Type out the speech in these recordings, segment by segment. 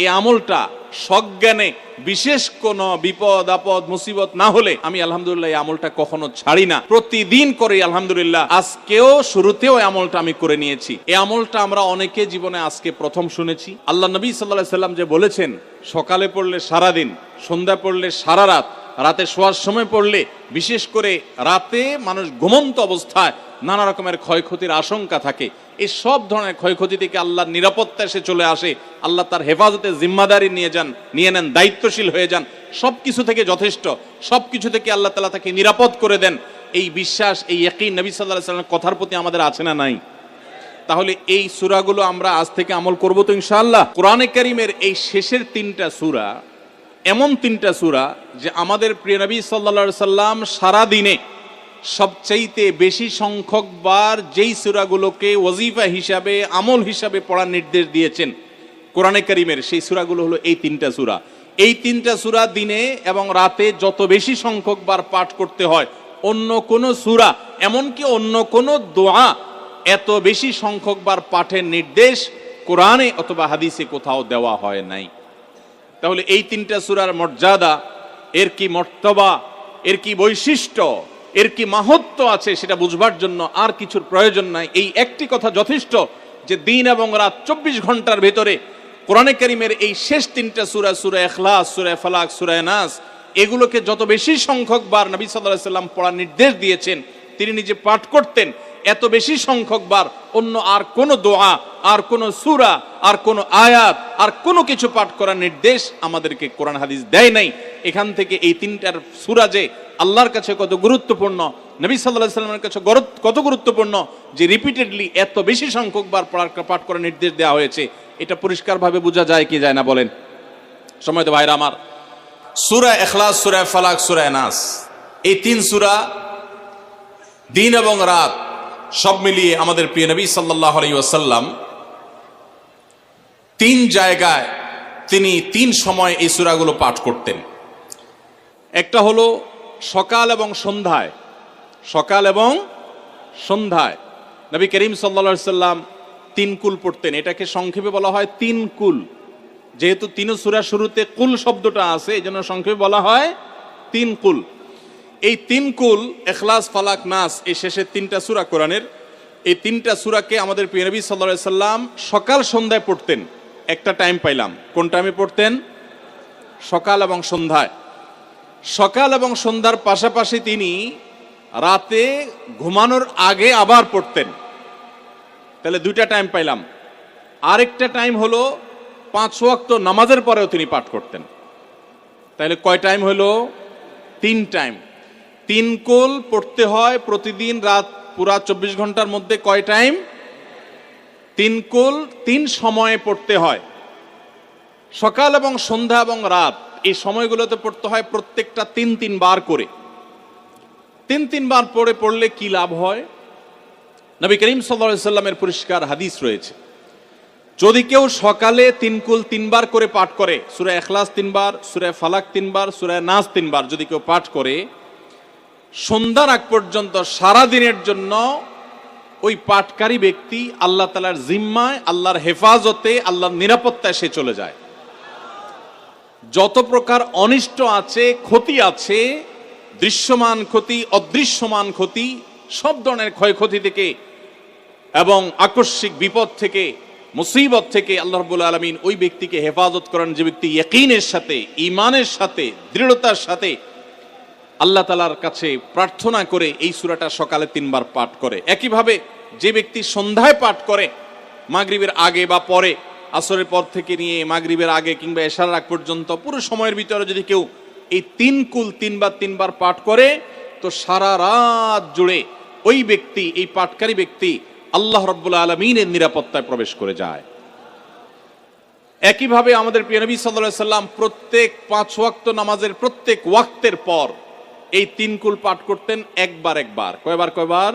এই আমলটা সজ্ঞানে বিশেষ কোন বিপদ আপদ মুসিবত না হলে আমি আলহামদুলিল্লাহ এই আমলটা কখনো ছাড়ি না, প্রতিদিন করি আলহামদুলিল্লাহ। আজকেও শুরুতেও এই আমলটা আমি করে নিয়েছি। এই আমলটা আমরা অনেকে জীবনে আজকে প্রথম শুনেছি। আল্লাহ নবী সাল্লাল্লাহু আলাইহি সাল্লাম যে বলেছেন, সকালে পড়লে সারাদিন, সন্ধ্যা পড়লে সারা রাত, রাতে শোয়ার সময় পড়লে, বিশেষ করে রাতে মানুষ ঘুমন্ত অবস্থায় নানা রকমের ক্ষয়ক্ষতির আশঙ্কা থাকে। এই সব ধরনের ক্ষয়ক্ষতি থেকে আল্লাহর নিরাপত্তা এসে চলে আসে। আল্লাহ তার হেফাজতে জিম্মাদারি নিয়ে নেন, দায়িত্বশীল হয়ে যান। সবকিছু থেকে যথেষ্ট, সবকিছু থেকে আল্লাহ তাআলা তাকে নিরাপদ করে দেন। এই বিশ্বাস, এই ইয়াকিন নবী সাল্লাল্লাহু আলাইহি সাল্লামের কথার প্রতি আমাদের আছে না নাই? তাহলে এই সূরাগুলো আমরা আজ থেকে আমল করব তো ইনশাআল্লাহ। কোরআনে কারীমের এই শেষের 3টা সূরা এমন 3টা সূরা যে আমাদের প্রিয় নবী সাল্লাল্লাহু আলাইহি সাল্লাম সারা দিনে সবচাইতে বেশি সংখ্যক বার যেই সূরাগুলোকে ওয়াজিফা হিসাবে, আমল হিসাবে পড়ার নির্দেশ দিয়েছেন কোরআনে কারীমের, সেই সূরাগুলো হলো এই 3টা সূরা। এই 3টা সূরা দিনে এবং রাতে যত বেশি সংখ্যক বার পাঠ করতে হয়, অন্য কোন সূরা, এমনকি অন্য কোন দোয়া এত বেশি সংখ্যক বার পাঠের নির্দেশ কোরআনে অথবা হাদিসে কোথাও দেওয়া হয় নাই। তাহলে এই 3টা সূরার মর্যাদা, এর কি মর্তবা, এর কি বৈশিষ্ট্য, এর কি মাহাত্ম্য আছে সেটা বুঝবার জন্য আর কিছুর প্রয়োজন নাই। এই একটি কথা যথেষ্ট যে দিন এবং রাত 24 ঘন্টার ভেতরে কোরআনে কারীমের এই শেষ 3টা সূরা, সূরা ইখলাস, সূরা ফালাক, সূরা নাস, এগুলোকে যত বেশি সংখ্যক বার নবী সাল্লাল্লাহু আলাইহি সাল্লাম পড়ার নির্দেশ দিয়েছেন, তিনি নিজে পাঠ করতেন, এত বেশি সংখ্যক বার অন্য আর কোন দোয়া, আর কোন সূরা, আর কোন আয়াত, আর কোনো কিছু পাঠ করার নির্দেশ আমাদেরকে কোরআন হাদিস দেয় নাই। এখান থেকে এই 3টার সূরা যে আল্লাহর কাছে কত গুরুত্বপূর্ণ, নবী সাল্লাল্লাহু আলাইহি সাল্লামের কাছে কত গুরুত্বপূর্ণ, যে রিপিটেডলি এত বেশি সংখ্যক বার পাঠ করার নির্দেশ দেওয়া হয়েছে, এটা পরিষ্কারভাবে বোঝা যায় কি যায় না বলেন? সময়ত ভাইরা আমার, সূরা ইখলাস, সূরা ফালাক, সূরা নাস, এই 3 সূরা দিন এবং রাত সব মিলিয়ে আমাদের প্রিয় নবী সাল্লাল্লাহু আলাইহি ওয়াসাল্লাম 3 জায়গায় তিনি 3 সময় এই সূরাগুলো পাঠ করতেন। একটা হলো সকাল এবং সন্ধ্যায়। সকাল এবং সন্ধ্যায় নবী করিম সাল্লাল্লাহু আলাইহি ওয়াসাল্লাম 3 কুল পড়তেন। এটাকে সংক্ষেপে বলা হয় 3 কুল। যেহেতু 3 সূরা শুরুতে কুল শব্দটা আছে, এজন্য সংক্ষেপে বলা হয় 3 কুল। এই 3 কুল ইখলাস, ফালাক, নাস, এই শেষের 3টা সূরা কোরআনের, এই 3টা সূরাকে আমাদের প্রিয় নবী সাল্লাল্লাহু আলাইহি সাল্লাম সকাল সন্ধ্যায় পড়তেন। একটা টাইম পাইলাম, কোন টাইমে পড়তেন? সকাল এবং সন্ধ্যায়। সকাল এবং সন্ধ্যার পাশাপাশি তিনি রাতে ঘুমানোর আগে আবার পড়তেন। তাহলে 2টা টাইম পাইলাম। আরেকটা টাইম হলো 5 ওয়াক্ত নামাজের পরেও তিনি পাঠ করতেন। তাহলে কয় টাইম হলো? 3 টাইম। 3 কুল পড়তে হয় প্রতিদিন রাত পুরা 24 ঘন্টার মধ্যে। কয় টাইম? 3 কুল 3 সময়ে পড়তে হয়। সকাল এবং সন্ধ্যা এবং রাত এই সময়গুলোতে পড়তে হয় প্রত্যেকটা 3 বার করে। 3 বার পড়লে কি লাভ হয়? নবী করিম সাল্লাল্লাহু আলাইহি সাল্লামের পরিষ্কার হাদিস রয়েছে, যদি কেউ সকালে 3 কুল 3 বার করে পাঠ করে, সূরা ইখলাস 3 বার, সূরা ফালাক 3 বার, সূরা নাস 3 বার যদি কেউ পাঠ করে, সন্ধ্যার আগ পর্যন্ত সারা দিনের জন্য ওই পাঠকারী ব্যক্তি আল্লাহ তাআলার জিম্মায়, আল্লাহর হেফাজতে, আল্লাহর নিরাপত্তায় সে চলে যায়। যত প্রকার অনিষ্ট আছে, ক্ষতি আছে, দৃশ্যমান ক্ষতি, অদৃশ্যমান ক্ষতি, সব ধরনের ক্ষয়ক্ষতি থেকে এবং আকস্মিক বিপদ থেকে, মুসিবত থেকে আল্লাহ রাব্বুল আলামিন ওই ব্যক্তিকে হেফাজত করেন, যে ব্যক্তি ইয়াকিনের সাথে, ঈমানের সাথে, দৃঢ়তার সাথে আল্লাহ তাআলার কাছে প্রার্থনা করে এই সূরাটা সকালে 3 বার পাঠ করে। একইভাবে যে ব্যক্তি সন্ধ্যায় পাঠ করে, মাগরিবের আগে বা পরে, আসরের পর থেকে নিয়ে মাগরিবের আগে কিংবা এশার আগ পর্যন্ত পুরো সময়ের ভিতরে যদি কেউ এই 3 কুল 3 বার পাঠ করে, তো সারা রাত জুড়ে ওই ব্যক্তি, এই পাঠকারী ব্যক্তি আল্লাহ রাব্বুল আলামিনের নিরাপত্তায় প্রবেশ করে যায়। একইভাবে আমাদের প্রিয় নবী সাল্লাল্লাহু আলাইহি সাল্লাম প্রত্যেক 5 ওয়াক্ত নামাজের প্রত্যেক ওয়াক্তের পর এই 3 কুল পাঠ করতেন একবার। কয়বার?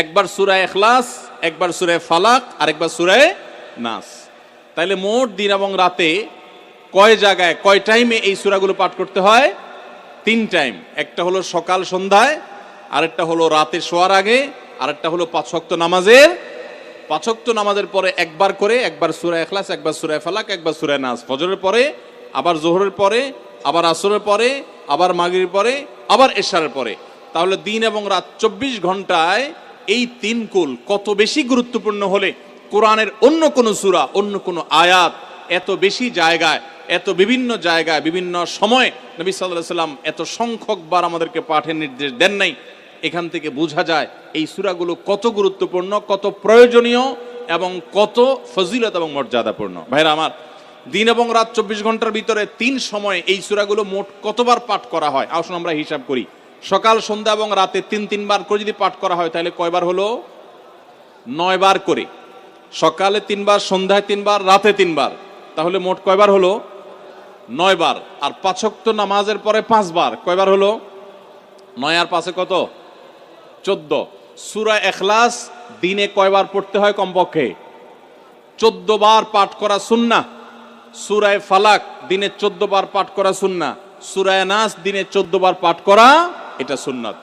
একবার সূরা ইখলাস, একবার সূরা ফালাক, আর একবার সূরা নাস। তাইলে মোট দিন এবং রাতে কয় জায়গায়, কয় টাইমে এই সূরাগুলো পাঠ করতে হয়? 3 টাইম। একটা হলো সকাল সন্ধ্যায়, আরেকটা হলো রাতে শোয়ার আগে, আরেকটা হলো 5 ওয়াক্ত নামাজের 5 ওয়াক্ত নামাজের পরে একবার করে, একবার সূরা ইখলাস, একবার সূরা ফালাক, একবার সূরা নাস, ফজরের পরে, আবার যোহরের পরে, আবার আসরের পরে, আবার মাগরিবের পরে, আবার এশারের পরে। তাহলে দিন এবং রাত 24 ঘন্টায় এই 3 কুল কত বেশি গুরুত্বপূর্ণ হলে কোরআনের অন্য কোনো সূরা, অন্য কোনো আয়াত এত বেশি জায়গায়, এত বিভিন্ন জায়গায়, বিভিন্ন সময় নবী সাল্লাল্লাহু আলাইহি সাল্লাম এত সংখ্যকবার আমাদেরকে পাঠের নির্দেশ দেন নাই। এখান থেকে বোঝা যায় এই সূরাগুলো কত গুরুত্বপূর্ণ, কত প্রয়োজনীয় এবং কত ফজিলত এবং মর্যাদাপূর্ণ। ভাইরা আমার, দিন এবং রাত 24 ঘন্টার ভিতরে 3 সময়ে এই সূরাগুলো মোট কতবার পাঠ করা হয়? আসুন আমরা হিসাব করি। সকাল, সন্ধ্যা এবং রাতে 3 বার করে যদি পাঠ করা হয় তাহলে কয়বার হলো? 9 বার করে। সকালে 3 বার, সন্ধ্যায় 3 বার, রাতে 3 বার, তাহলে মোট কয়বার হলো? 9 বার। আর 5 ওয়াক্ত নামাজের পরে 5 বার, কয়বার হলো? 9 আর 5 কত? 14। সূরা ইখলাস দিনে কয়বার পড়তে হয়? কমপক্ষে 14 বার পাঠ করা সুন্নাহ। সূরা ফালাক দিনে 14 বার পাঠ করা সুন্নাহ। সূরা নাস দিনে 14 বার পাঠ করা, এটা সুন্নাত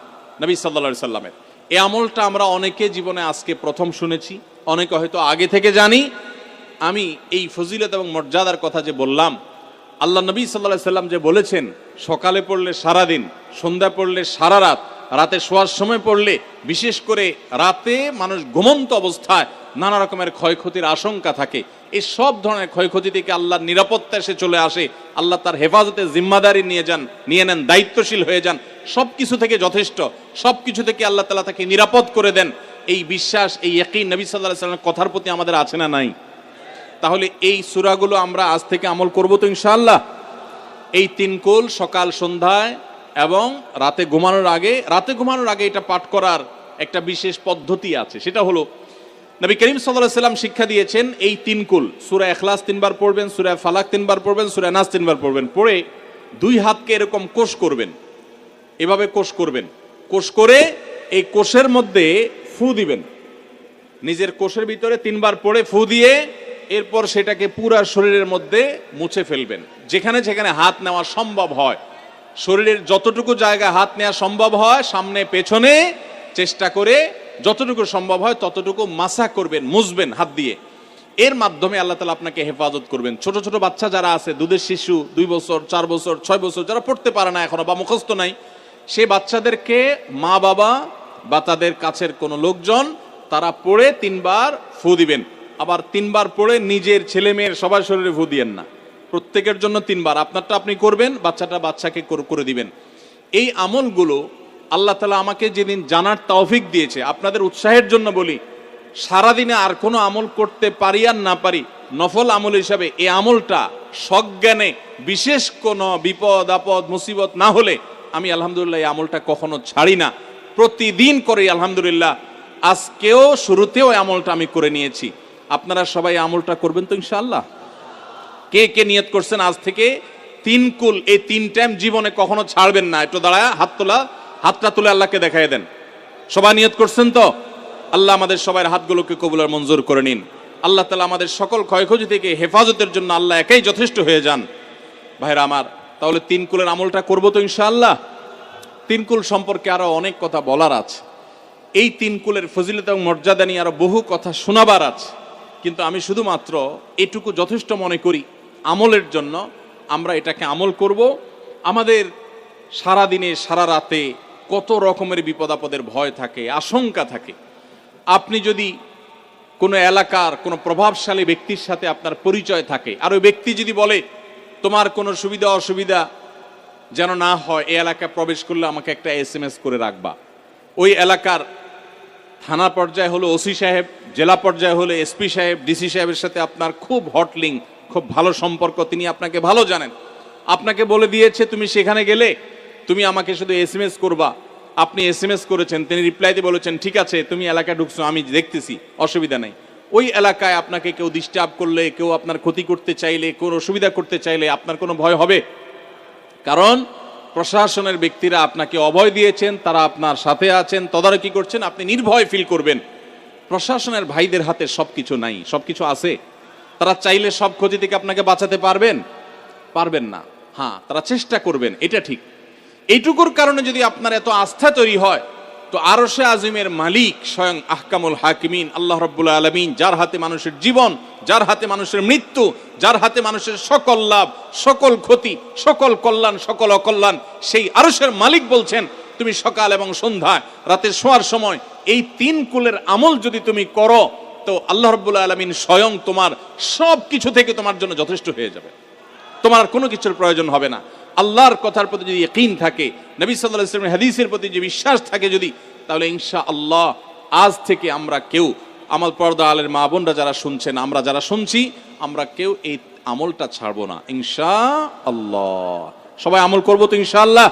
নবী সাল্লাল্লাহু আলাইহি সাল্লামের। এই আমলটা আমরা অনেকে জীবনে আজকে প্রথম শুনেছি, অনেকে হয়তো আগে থেকে জানি। আমি এই ফজিলত এবং মর্যাদার কথা যে বললাম, আল্লাহ নবী সাল্লাল্লাহু আলাইহি সাল্লাম যে বলেছেন সকালে পড়লে সারা দিন, সন্ধ্যা পড়লে সারা রাত, রাতে শোয়ার সময় পড়লে, বিশেষ করে রাতে মানুষ ঘুমন্ত অবস্থায় নানা রকমের ক্ষয়ক্ষতির আশঙ্কা থাকে। এই সব ধরনের ক্ষয়ক্ষতি থেকে আল্লাহর নিরাপত্তা এসে চলে আসে। আল্লাহ তার হেফাজতে জিম্মাদারি নিয়ে নেন, দায়িত্বশীল হয়ে যান। সবকিছু থেকে যথেষ্ট, সবকিছু থেকে আল্লাহ তাআলা তাকে নিরাপদ করে দেন। এই বিশ্বাস, এই ইয়াকিন নবী সাল্লাল্লাহু আলাইহি সাল্লামের কথার প্রতি আমাদের আছে না নাই? তাহলে এই সূরাগুলো আমরা আজ থেকে আমল করব তো ইনশাআল্লাহ। এই 3 কুল সকাল, সন্ধ্যায় এবং রাতে ঘুমানোর আগে এটা পাঠ করার একটা বিশেষ পদ্ধতি আছে। সেটা হলো নবী করিম সাল্লাল্লাহু আলাইহি সাল্লাম শিক্ষা দিয়েছেন এই 3 কুল, সূরা ইখলাস 3 বার পড়বেন, সূরা ফালাক 3 বার পড়বেন, সূরা নাস 3 বার পড়বেন। পড়ে 2 হাতকে এরকম কোষ করবেন, এভাবে কোষ করবেন। কোষ করে এই কোষের মধ্যে ফু দিবেন। নিজের কোষের ভিতরে 3 বার পড়ে ফু দিয়ে এরপর সেটাকে পুরো শরীরের মধ্যে মুছে ফেলবেন। যেখানে যেখানে হাত নেওয়া সম্ভব হয়, শরীরের যতটুকু জায়গায় হাত নেওয়া সম্ভব হয়, সামনে পেছনে চেষ্টা করে যতটুকু সম্ভব হয় ততটুকু মাসা করবেন, মুছবেন হাত দিয়ে। এর মাধ্যমে আল্লাহ তাআলা আপনাকে হেফাজত করবেন। ছোট ছোট বাচ্চা যারা আছে, দুধের শিশু, 2 বছর, 4 বছর, 6 বছর, যারা পড়তে পারে না এখনো বা মুখস্থ নাই, সেই বাচ্চাদেরকে মা বাবা বা তাদের কাছের কোনো লোকজন তারা পড়ে 3 বার ফু দিবেন। আবার 3 বার পড়ে নিজের ছেলে মেয়ের সবার শরীরে ফু দিয়েন না, প্রত্যেকের জন্য 3 বার। আপনারটা আপনি করবেন, বাচ্চাকে করে দিবেন। এই আমলগুলো আল্লাহ তাআলা আমাকে যেদিন জানার তৌফিক দিয়েছে, আপনাদের উৎসাহের জন্য বলি, সারাদিনে আর কোনো আমল করতে পারি আর না পারি, নফল আমল হিসাবে এই আমলটা সজ্ঞানে, বিশেষ কোনো বিপদ আপদ মুসিবত না হলে আমি আলহামদুলিল্লাহ এই আমলটা কখনো ছাড়ি না, প্রতিদিন করি আলহামদুলিল্লাহ। আজকেও শুরুতেও এই আমলটা আমি করে নিয়েছি। আপনারা সবাই আমলটা করবেন তো ইনশাআল্লাহ? কে কে নিয়ত করছেন আজ থেকে 3 কুল এই 3 টাইম জীবনে কখনো ছাড়বেন না? একটু দাঁড়ায় হাতটা তুলে আল্লাহকে দেখায় দেন। সবাই নিয়ত করছেন তো? আল্লাহ আমাদের সবার হাতগুলোকে কবুল আর মঞ্জুর করে নিন। আল্লাহ তাআলা আমাদের সকল ক্ষয়ক্ষতি থেকে হেফাজতের জন্য আল্লাহ একাই যথেষ্ট হয়ে যান। ভাইরা আমার, তাহলে 3 কুলের আমলটা করবো তো ইনশাআল্লাহ? 3 কুল সম্পর্কে আরো অনেক কথা বলার আছে। এই 3 কুলের ফজিলত এবং মর্যাদা নিয়ে আরো বহু কথা শোনাবার আছে, কিন্তু আমি শুধুমাত্র এটুকু যথেষ্ট মনে করি আমলের জন্য। আমরা এটাকে আমল করব। আমাদের সারা দিনে সারা রাতে কত রকমের বিপদ আপদের ভয় থাকে, আশঙ্কা থাকে। আপনি যদি কোনো এলাকার কোনো প্রভাবশালী ব্যক্তির সাথে আপনার পরিচয় থাকে, আর ওই ব্যক্তি যদি বলে তোমার কোনো সুবিধা অসুবিধা যেন না হয়, এই এলাকায় প্রবেশ করলে আমাকে একটা SMS করে রাখবা। ওই এলাকার থানা পর্যায়ে হলো ওসি সাহেব, জেলা পর্যায়ে হলো SP সাহেব, DC সাহেবের সাথে আপনার খুব হট লিঙ্ক, খুব ভালো সম্পর্ক, তিনি আপনাকে ভালো জানেন। আপনাকে বলে দিয়েছে তুমি সেখানে গেলে তুমি আমাকে শুধু SMS করবা। আপনি SMS করেছেন, তিনি রিপ্লাইতে বলেছেন ঠিক আছে তুমি এলাকায় ঢুকছো, আমি দেখতেছি, অসুবিধা নেই। ওই এলাকায় আপনাকে কেউ ডিস্টার্ব করলে, কেউ আপনার ক্ষতি করতে চাইলে, কোনো অসুবিধা করতে চাইলে আপনার কোনো ভয় হবে? কারণ প্রশাসনের ব্যক্তিরা আপনাকে অভয় দিয়েছেন, তারা আপনার সাথে আছেন, তদারকি করছেন, আপনি নির্ভয় ফিল করবেন। প্রশাসনের ভাইদের হাতে সবকিছু নাই, সবকিছু আছে। তারা চাইলে সব ক্ষতি থেকে আপনাকে বাঁচাতে পারবেন না। হ্যাঁ, তারা চেষ্টা করবেন, এটা ঠিক। এইটুকুর কারণে যদি আপনার এত আস্থা তৈরি হয়, তো আরশে আজিমের মালিক স্বয়ং আহকামুল হাকিমিন আল্লাহ রাব্বুল আলামিন, যার হাতে মানুষের জীবন, যার হাতে মানুষের মৃত্যু, যার হাতে মানুষের সকল লাভ, সকল ক্ষতি, সকল কল্যাণ, সকল অকল্যাণ, সেই আরশের মালিক বলছেন তুমি সকাল এবং সন্ধ্যায় রাতে শোয়ার সময় এই 3 কুলের আমল যদি তুমি করো, তো আল্লাহ রাব্বুল আলামিন স্বয়ং তোমার সব কিছু থেকে তোমার জন্য যথেষ্ট হয়ে যাবে। তোমার আর কোনো কিছুর প্রয়োজন হবে না। আল্লাহর কথার প্রতি যদি ইয়াকিন থাকে, নবী সাল্লাল্লাহু আলাইহি ওয়াসাল্লামের হাদিসের প্রতি যে বিশ্বাস থাকে যদি, তাহলে ইনশাআল্লাহ আজ থেকে আমরা কেউ, আমল পর্দা আলের মা বোনরা যারা শুনছেন, আমরা যারা শুনছি, আমরা কেউ এই আমলটা ছাড়বো না ইনশাআল্লাহ। সবাই আমল করবো তো ইনশাআল্লাহ।